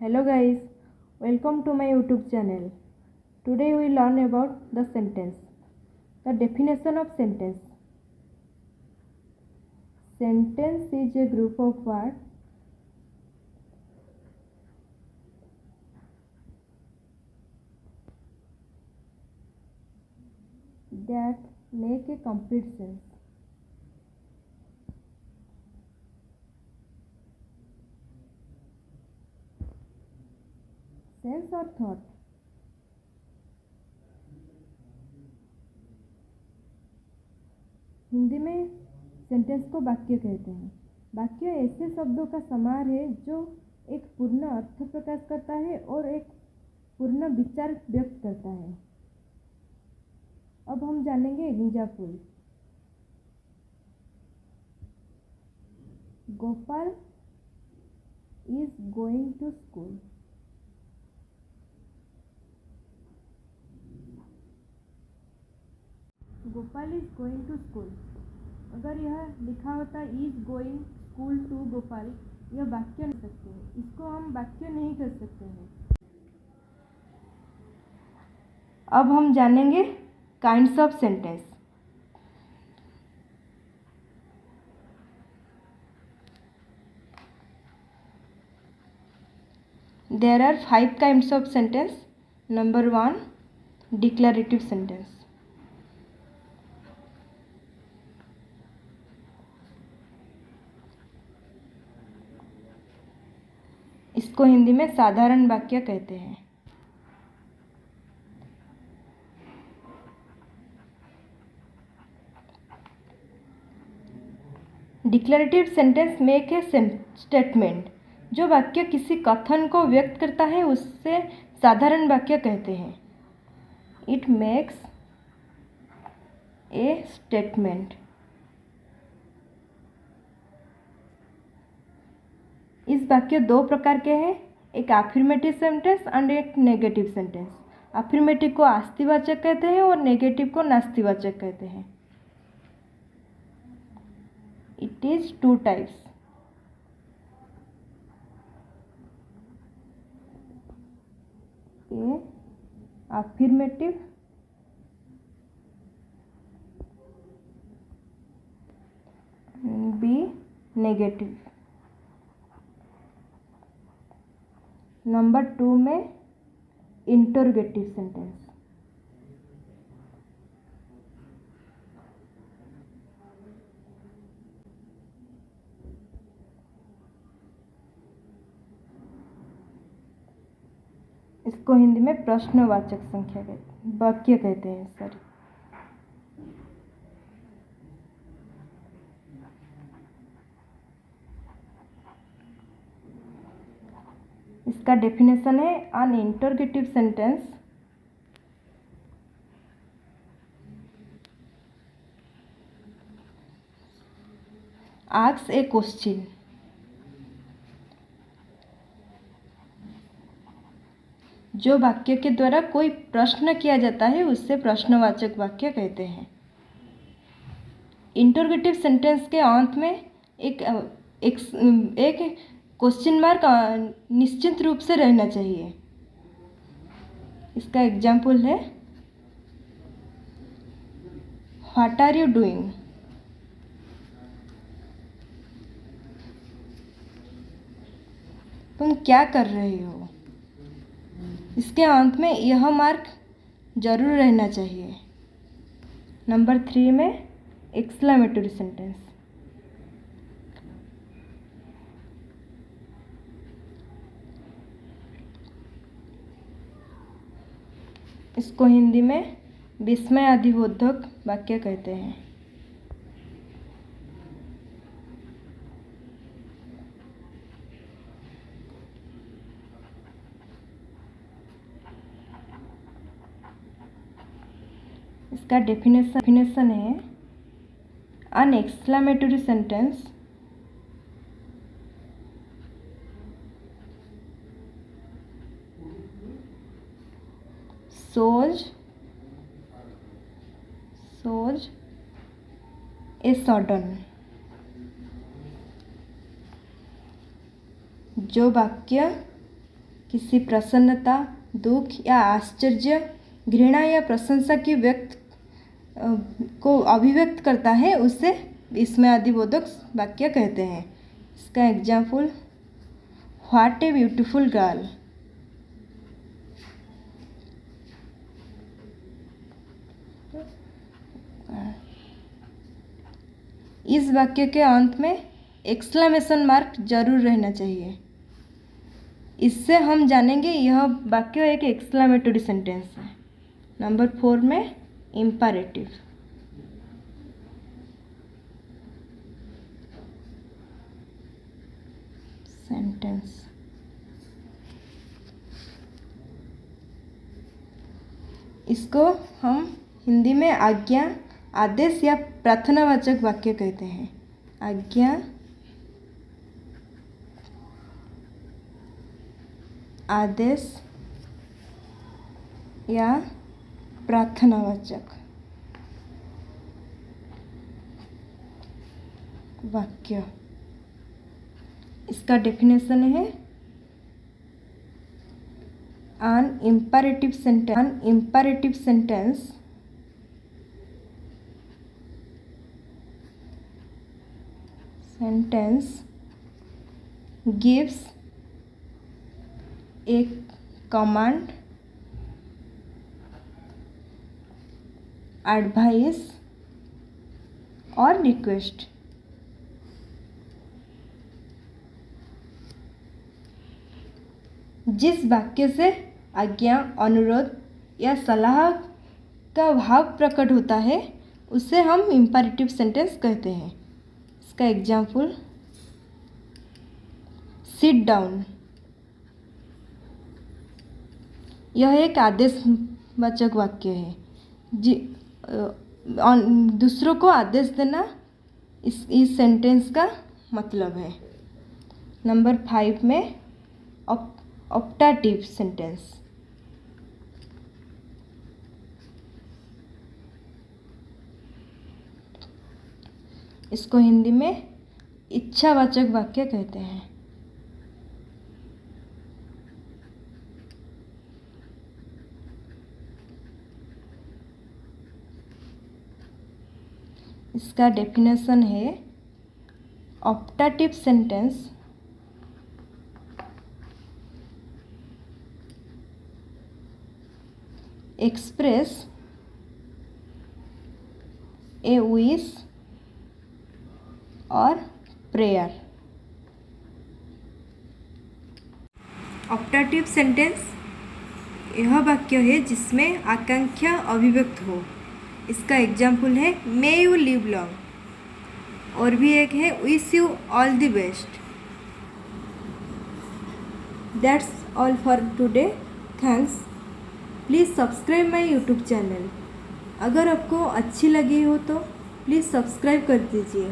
Hello guys, welcome to my YouTube channel. Today we learn about the sentence. The definition of sentence. Sentence is a group of words that make a complete sense. Sense or thought. Hindi में sentence को वाक्य कहते हैं। वाक्य ऐसे शब्दों का समार है जो एक पूर्ण अर्थ प्रकाश करता है और एक पूर्ण विचार व्यक्त करता है। अब हम जानेंगे example. Gopal is going to school. Gopal is going to school. अगर यह लिखा होता is going school to Gopal, यह वाक्य नहीं सकते हैं, इसको हम वाक्य नहीं कर सकते हैं। अब हम जानेंगे kinds of sentence. There are 5 kinds of sentence. Number 1, declarative sentence. इसको हिंदी में साधारण वाक्य कहते हैं। Declarative sentence make a statement. जो वाक्य किसी कथन को व्यक्त करता है उससे साधारण वाक्य कहते हैं। It makes a statement. इस वाक्य 2 प्रकार के हैं, एक अफर्मेटिव सेंटेंस एंड एक नेगेटिव सेंटेंस। अफर्मेटिव को आस्तिवाचक कहते हैं और नेगेटिव को नास्तिवाचक कहते हैं। It is 2 types. A affirmative b negative. Number 2 में इंटरोगेटिव सेंटेंस। इसको हिंदी में प्रश्नवाचक संख्या वाक्य कहते हैं। सॉरी, इसका डेफिनेशन है एन इंटरोगेटिव सेंटेंस आस्क्स ए क्वेश्चन। जो वाक्य के द्वारा कोई प्रश्न किया जाता है उससे प्रश्नवाचक वाक्य कहते हैं। इंटरोगेटिव सेंटेंस के अंत में एक क्वेश्चन मार्क निश्चित रूप से रहना चाहिए। इसका एग्जाम्पल है व्हाट आर यू डूइंग। तुम क्या कर रहे हो। इसके अंत में यह मार्क जरूर रहना चाहिए। नंबर 3 में एक्सक्लेमेटरी सेंटेंस। इसको हिंदी में विस्मयादिबोधक वाक्य कहते हैं। इसका डेफिनेशन है an exclamatory sentence shows a sudden। जो वाक्य किसी प्रसन्नता, दुख या आश्चर्य, घृणा या प्रशंसा की को अभिव्यक्त करता है उसे विस्मयादिबोधक वाक्य कहते हैं। इसका example, what a beautiful girl. इस वाक्य के अंत में एक्सक्लेमेशन मार्क जरूर रहना चाहिए। इससे हम जानेंगे यह वाक्य एक एक्सक्लेमेटरी सेंटेंस है। नंबर 4 में इम्परेटिव। सेंटेंस, इसको हम हिंदी में आज्ञा, आदेश या प्रार्थनावाचक वाक्य कहते हैं। आज्ञा, आदेश या प्रार्थनावाचक वाक्य। इसका डेफिनेशन है, an imperative sentence gives a command, advice or request। जिस वाक्य से आज्ञा, अनुरोध या सलाह का भाव प्रकट होता है उसे हम इम्परेटिव सेंटेंस कहते हैं। इसका एग्जाम्पल, सिट डाउन। यह एक आदेशवाचक वाक्य है। दूसरों को आदेश देना इस सेंटेंस का मतलब है। नंबर 5 में ऑप्टाटिव सेंटेंस। इसको हिंदी में इच्छावाचक वाक्य कहते हैं। इसका डेफिनेशन है, optative sentence express a wish or prayer। Optative sentence यह वाक्य है जिसमें आकांक्षा अभिव्यक्त हो। इसका एग्जाम्पल है, मे यू लिव लॉन्ग। और भी एक है, wish you all the best. That's all for today. Thanks. Please subscribe my YouTube channel. अगर आपको अच्छी लगी हो तो प्लीज़ सब्सक्राइब कर दीजिए।